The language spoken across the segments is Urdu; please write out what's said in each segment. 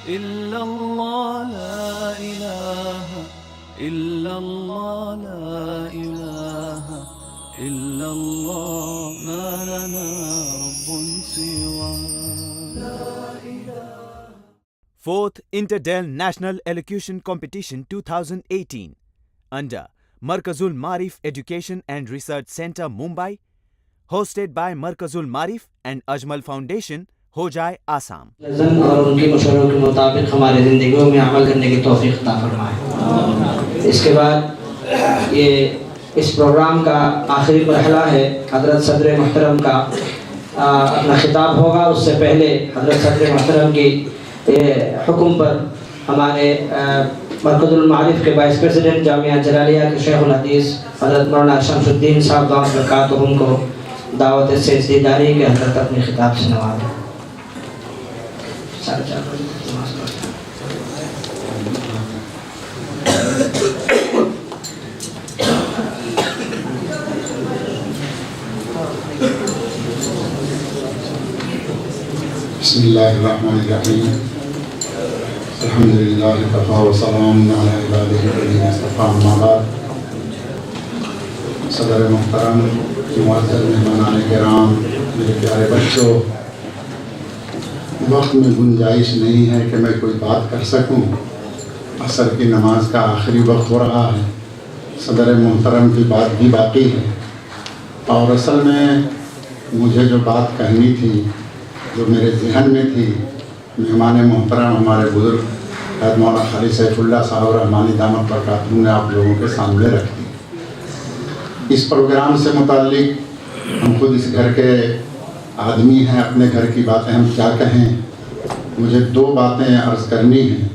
إلا الله لا إله إلا الله لا إله إلا الله ما لنا رب سواه. 4th Interdel National Elocution Competition 2018 under Markazul Maarif Education and Research Center, Mumbai, hosted by Markazul Maarif and Ajmal Foundation, Hojai, Assam. اور ان کے مشوروں کے مطابق ہماری زندگیوں میں عمل کرنے کی توفیق عطا فرمائے. اس کے بعد یہ اس پروگرام کا آخری مرحلہ ہے. حضرت صدر محترم کا اپنا خطاب ہوگا. اس سے پہلے حضرت صدر محترم کی حکم پر ہمارے مرکز المعارف کے وائس پریزیڈنٹ جامعہ جلالیہ کے شیخ الحدیث حضرت مولانا شمس الدین صاحب دامت برکاتہم کو دعوت سجدیداری کے حضرت اپنے خطاب سے نوازیں. بسم اللہ الرحمن الرحیم. الحمدللہ وکفی وسلام علی عبادہ الذین اصطفی. اما بعد. صدر محترم، معزز مہمانان کرام، میرے پیارے بچوں، وقت میں گنجائش نہیں ہے کہ میں کوئی بات کر سکوں. عصر کی نماز کا آخری وقت ہو رہا ہے. صدر محترم کی بات بھی باقی ہے، اور اصل میں مجھے جو بات کہنی تھی، جو میرے ذہن میں تھی، مہمان محترم ہمارے بزرگ حضرت مولانا خالد سیف اللہ صاحب رحمانی دامت برکاتہم نے آپ لوگوں کے سامنے رکھ دی. اس پروگرام سے متعلق ہم خود اس گھر کے آدمی ہیں، اپنے گھر کی باتیں ہم کیا کہیں. مجھے دو باتیں عرض کرنی ہیں.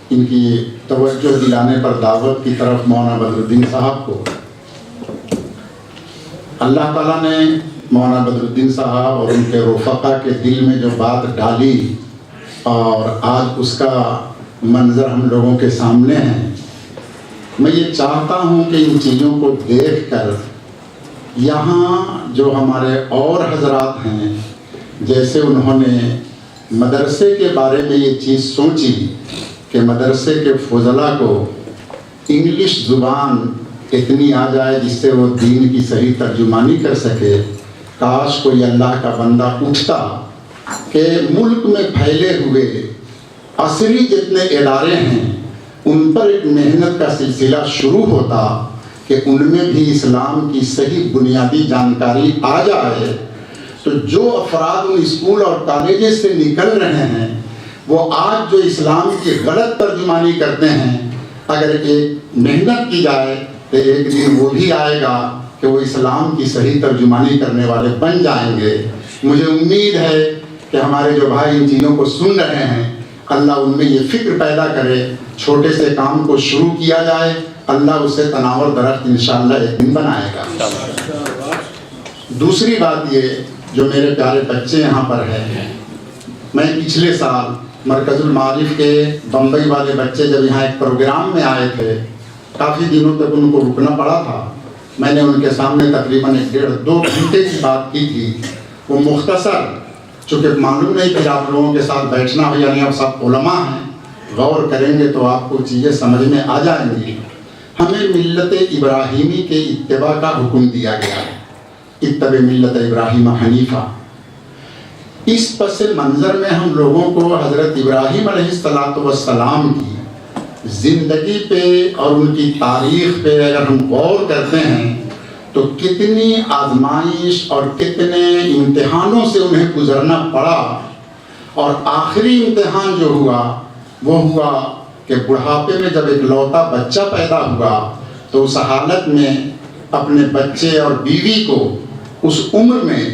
ان کی توجہ دلانے پر دعوت کی طرف مولانا بدر الدین صاحب کو. اللہ تعالیٰ نے مولانا بدر الدین صاحب اور ان کے رفقا کے دل میں جو بات ڈالی، اور آج اس کا منظر ہم لوگوں کے سامنے ہے. میں یہ چاہتا ہوں کہ ان چیزوں کو دیکھ کر یہاں جو ہمارے اور حضرات ہیں، جیسے انہوں نے مدرسے کے بارے میں یہ چیز سوچی کہ مدرسے کے فضلاء کو انگلش زبان اتنی آ جائے جس سے وہ دین کی صحیح ترجمانی کر سکے. کاش کوئی اللہ کا بندہ اٹھتا کہ ملک میں پھیلے ہوئے عصری جتنے ادارے ہیں ان پر ایک محنت کا سلسلہ شروع ہوتا کہ ان میں بھی اسلام کی صحیح بنیادی جانکاری آ جائے. تو جو افراد ان اسکول اور کالجز سے نکل رہے ہیں، وہ آج جو اسلام کی غلط ترجمانی کرتے ہیں، اگر ایک محنت کی جائے تو ایک دن وہ بھی آئے گا کہ وہ اسلام کی صحیح ترجمانی کرنے والے بن جائیں گے. مجھے امید ہے کہ ہمارے جو بھائی ان چیزوں کو سن رہے ہیں، اللہ ان میں یہ فکر پیدا کرے، چھوٹے سے کام کو شروع کیا جائے، اللہ اسے تناور درخت انشاءاللہ ایک دن بنائے گا. دوسری بات یہ، جو میرے پیارے بچے یہاں پر ہیں، میں پچھلے سال مرکز المعارف کے بمبئی والے بچے جب یہاں ایک پروگرام میں آئے تھے، کافی دنوں تک ان کو رکنا پڑا تھا. میں نے ان کے سامنے تقریباً 1.5-2 گھنٹے کی بات کی تھی. وہ مختصر، چونکہ معلوم نہیں کہ آپ لوگوں کے ساتھ بیٹھنا ہو، یعنی آپ سب علماء ہیں، غور کریں گے تو آپ کو چیزیں سمجھ میں آ جائیں گی. ہمیں ملت ابراہیمی کے اتباع کا حکم دیا گیا ہے. اتبع ملت ابراہیم حنیفہ. اس پس منظر میں ہم لوگوں کو حضرت ابراہیم علیہ السلام کی زندگی پہ اور ان کی تاریخ پہ اگر ہم غور کرتے ہیں تو کتنی آزمائش اور کتنے امتحانوں سے انہیں گزرنا پڑا. اور آخری امتحان جو ہوا وہ ہوا کہ بڑھاپے میں جب ایک لوتا بچہ پیدا ہوا تو اس حالت میں اپنے بچے اور بیوی کو اس عمر میں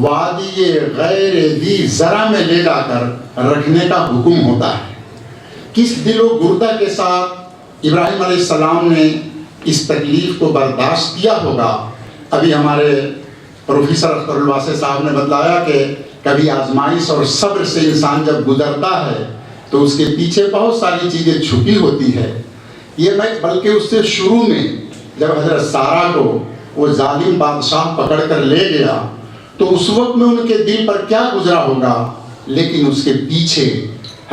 وادی غیر ذی زرع میں لے جا کر رکھنے کا حکم ہوتا ہے. کس دل و گردہ کے ساتھ ابراہیم علیہ السلام نے اس تکلیف کو برداشت کیا ہوگا. ابھی ہمارے پروفیسر اختر الواسع صاحب نے بتلایا کہ کبھی آزمائش اور صبر سے انسان جب گزرتا ہے تو اس کے پیچھے بہت ساری چیزیں چھپی ہوتی ہے. یہ میں بلکہ اس سے شروع میں جب حضرت سارہ کو وہ ظالم بادشاہ پکڑ کر لے گیا تو اس وقت میں ان کے دل پر کیا گزرا ہوگا، لیکن اس کے پیچھے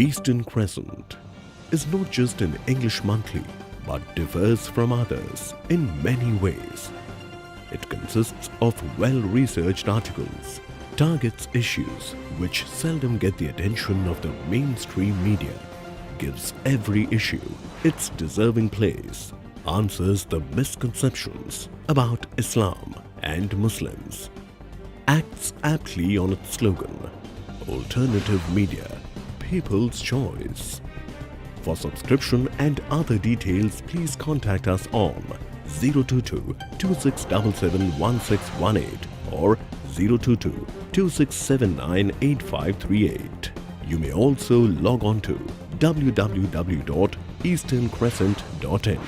Eastern Crescent is not just an English monthly, but differs from others in many ways. It consists of well-researched articles, targets issues which seldom get the attention of the mainstream media, gives every issue its deserving place, answers the misconceptions about Islam and Muslims, acts aptly on its slogan, Alternative Media, People's Choice. For subscription and other details, please contact us on 022-2677-1618 or 022-2679-8538. You may also log on to www.easterncrescent.in.